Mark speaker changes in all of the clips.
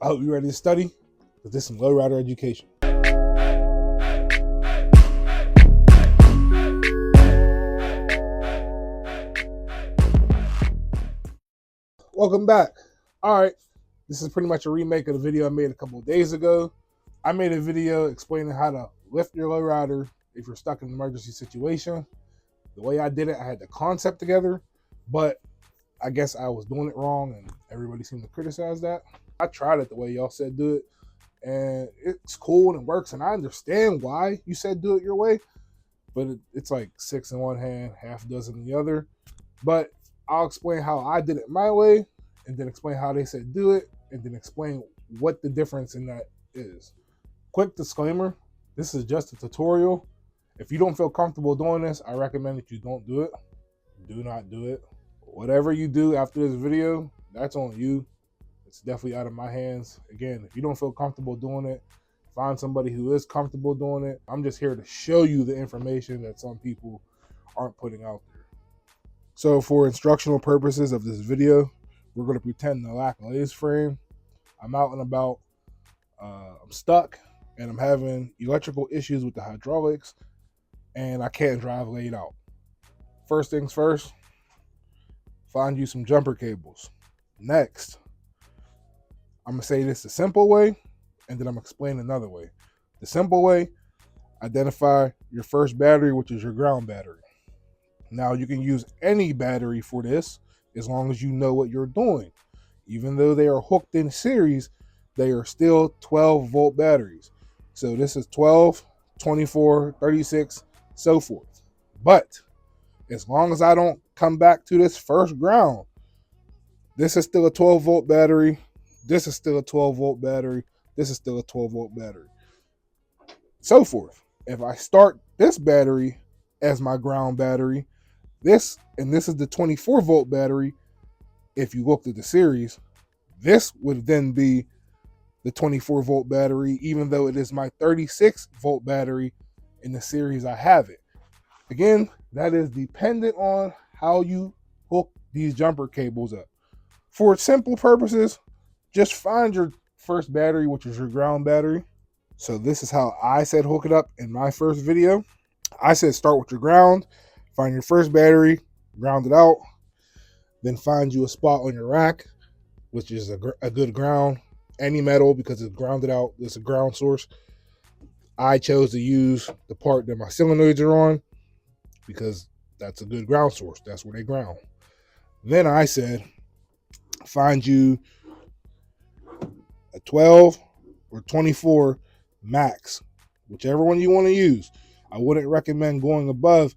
Speaker 1: I hope you're ready to study, because this is some Lowrider education. Welcome back. All right, this is pretty much a remake of the video I made a couple of days ago. I made a video explaining how to lift your lowrider if you're stuck in an emergency situation. The way I did it, I had the concept together, but I guess I was doing it wrong and everybody seemed to criticize that. I tried it the way y'all said do it, and it's cool and it works, and I understand why you said do it your way, but it's like 6 in one hand, half dozen in the other. But I'll explain how I did it my way, and then explain how they said do it, and then explain what the difference in that is. Quick disclaimer, this is just a tutorial. If you don't feel comfortable doing this, I recommend that you don't do it. Do not do it. Whatever you do after this video, that's on you. It's definitely out of my hands. Again, if you don't feel comfortable doing it, find somebody who is comfortable doing it. I'm just here to show you the information that some people aren't putting out there. So for instructional purposes of this video, we're going to pretend the lack lays frame. I'm out and about. I'm stuck and I'm having electrical issues with the hydraulics and I can't drive laid out. First things first, find you some jumper cables. Next, I'm going to say this the simple way, and then I'm going to explain another way. The simple way, identify your first battery, which is your ground battery. Now, you can use any battery for this as long as you know what you're doing. Even though they are hooked in series, they are still 12-volt batteries. So this is 12, 24, 36, so forth. But as long as I don't come back to this first ground, this is still a 12-volt battery. This is still a 12-volt battery. This is still a 12-volt battery. So forth. If I start this battery as my ground battery, this is the 24-volt battery. If you looked at the series, this would then be the 24-volt battery, even though it is my 36-volt battery in the series I have it. Again, that is dependent on how you hook these jumper cables up. For simple purposes, just find your first battery, which is your ground battery. So this is how I said hook it up in my first video. I said start with your ground, find your first battery, ground it out, then find you a spot on your rack, which is a good ground. Any metal, because it's grounded out, it's a ground source. I chose to use the part that my solenoids are on because that's a good ground source. That's where they ground. Then I said, find you a 12 or 24 max, whichever one you want to use. I wouldn't recommend going above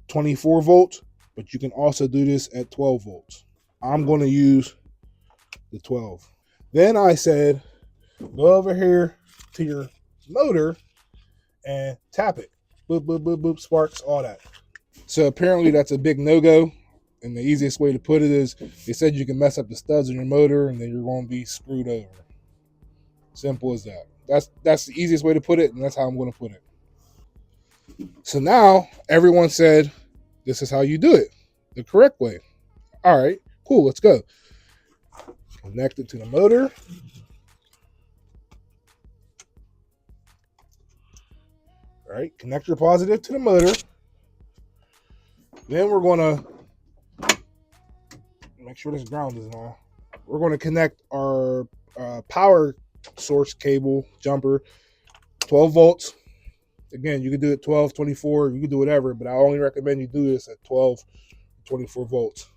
Speaker 1: 24 volts, but you can also do this at 12 volts. I'm going to use the 12. Then I said, go over here to your motor and tap it. Boop, boop, boop, boop, sparks, all that. So apparently that's a big no-go. And the easiest way to put it is, they said you can mess up the studs in your motor and then you're going to be screwed over. Simple as that. That's the easiest way to put it, and that's how I'm going to put it. So now everyone said, this is how you do it, the correct way. All right, cool, let's go. Connect it to the motor. All right, connect your positive to the motor. Then we're going to make sure this ground is on. We're going to connect our power source cable jumper, 12 volts. Again, you can do it 12, 24, you can do whatever, but I only recommend you do this at 12, 24 volts.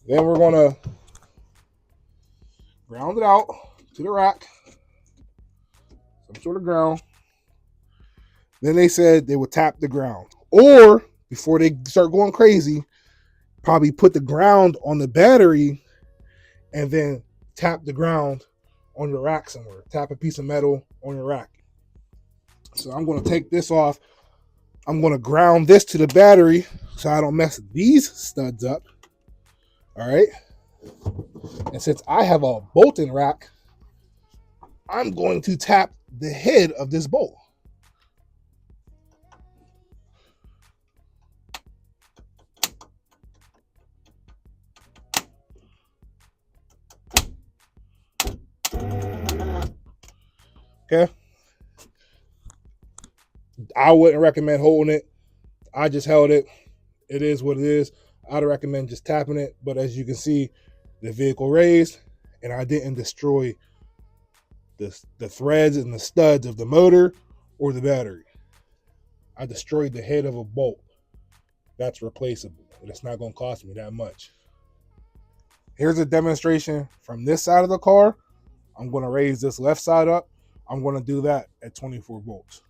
Speaker 1: Then we're going to ground it out to the rack, some sort of ground. Then they said they would tap the ground. Or, before they start going crazy, probably put the ground on the battery and then tap the ground on your rack somewhere. Tap a piece of metal on your rack. So I'm going to take this off. I'm going to ground this to the battery so I don't mess these studs up. All right. And since I have a bolting rack, I'm going to tap the head of this bolt. Okay. I wouldn't recommend holding it. I just held it. It is what it is. I'd recommend just tapping it. But as you can see, the vehicle raised, and I didn't destroy the threads and the studs of the motor or the battery. I destroyed the head of a bolt. That's replaceable, and it's not going to cost me that much. Here's a demonstration from this side of the car. I'm going to raise this left side up. I'm going to do that at 24 volts.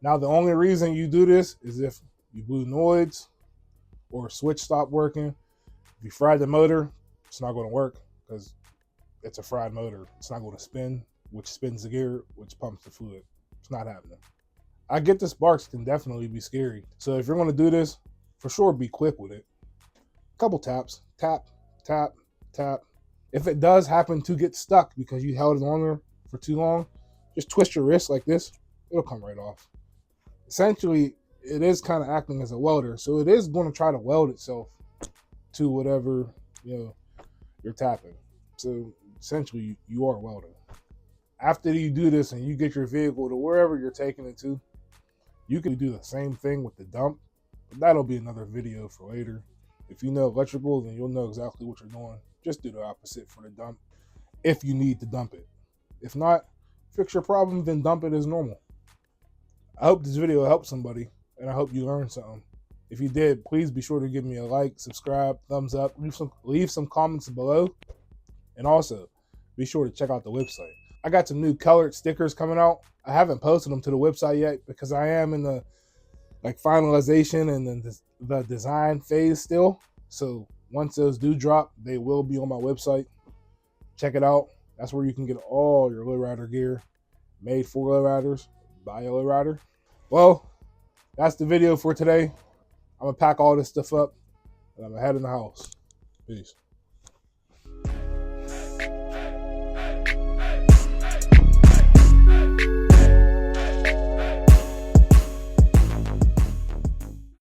Speaker 1: Now, the only reason you do this is if you blew noise or a switch stopped working. If you fried the motor, it's not going to work because it's a fried motor. It's not going to spin, which spins the gear, which pumps the fluid. It's not happening. I get the sparks can definitely be scary. So if you're going to do this, for sure, be quick with it. A couple taps, tap, tap, tap. If it does happen to get stuck because you held it on there for too long, just twist your wrist like this. It'll come right off. Essentially, it is kind of acting as a welder. So it is going to try to weld itself to whatever, you're tapping. So essentially, you are welding. After you do this and you get your vehicle to wherever you're taking it to, you can do the same thing with the dump, but that'll be another video for later. If you know electrical, then you'll know exactly what you're doing. Just do the opposite for the dump if you need to dump it. If not, fix your problem, then dump it as normal. I hope this video helped somebody, and I hope you learned something. If you did, please be sure to give me a like, subscribe, thumbs up, leave some comments below, and also be sure to check out the website. I got some new colored stickers coming out. I haven't posted them to the website yet because I am in the finalization and then the design phase still. So once those do drop, they will be on my website. Check it out. That's where you can get all your lowrider gear made for lowriders by a lowrider. Well, that's the video for today. I'm gonna pack all this stuff up and I'm gonna head in the house. Peace.